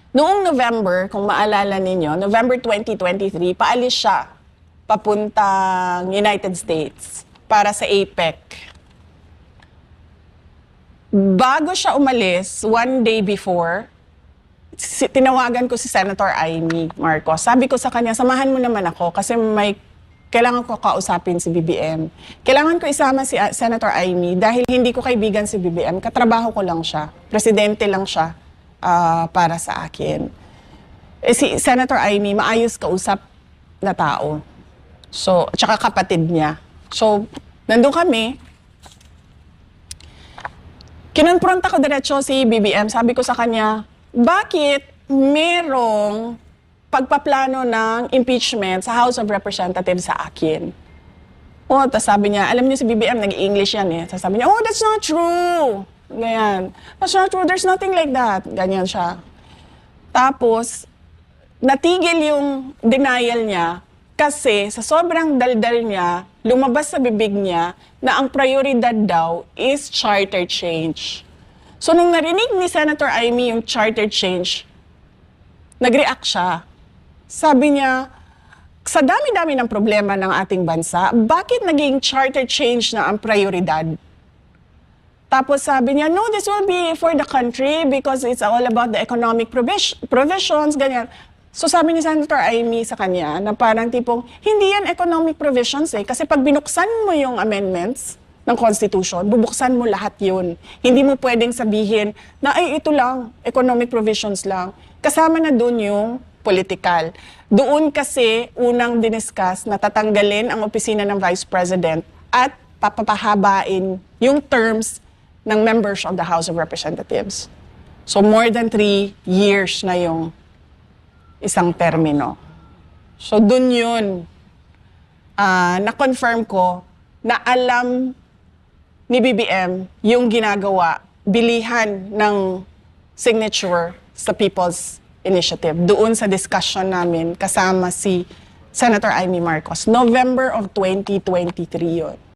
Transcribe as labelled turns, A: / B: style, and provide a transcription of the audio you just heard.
A: Noong November, kung maalala ninyo, November 2023, paalis siya papuntang United States para sa APEC. Bago siya umalis, one day before, tinawagan ko si Senator Amy Marcos. Sabi ko sa kanya, samahan mo naman ako kasi kailangan ko kausapin si BBM. Kailangan ko isama si Senator Amy dahil hindi ko kaibigan si BBM. Katrabaho ko lang siya. Presidente lang siya para sa akin. Si Senator Amy, maayos kausap na tao. So, tsaka kapatid niya. So, nandun kami. Kinonfronta ko diretso si BBM. Sabi ko sa kanya, bakit merong pagpaplano ng impeachment sa House of Representatives sa akin? Tapos sabi niya, alam niyo si BBM, nag-English yan eh. Sabi niya, oh, that's not true. Ganyan. That's not true, there's nothing like that. Ganyan siya. Tapos, natigil yung denial niya kasi sa sobrang daldal niya, lumabas sa bibig niya na ang prioridad daw is charter change. So nung narinig ni Senator Amy yung charter change, nag-react siya. Sabi niya, sa dami-dami ng problema ng ating bansa, bakit naging charter change na ang prioridad? Tapos sabi niya, no, this will be for the country because it's all about the economic provisions, ganyan. So sabi ni Senator Amy sa kanya na parang tipong, hindi yan economic provisions eh. Kasi pag binuksan mo yung amendments ng Constitution, bubuksan mo lahat yun. Hindi mo pwedeng sabihin na ay ito lang, economic provisions lang. Kasama na dun yung political. Doon kasi unang diniscuss na tatanggalin ang opisina ng Vice President at papahabain yung terms ng members of the House of Representatives. So more than 3 years na yung isang termino. So dun yun, na-confirm ko na alam ni BBM yung ginagawa, bilihan ng signature sa People's Initiative. Doon sa discussion namin kasama si Senator Amy Marcos. November of 2023 yun.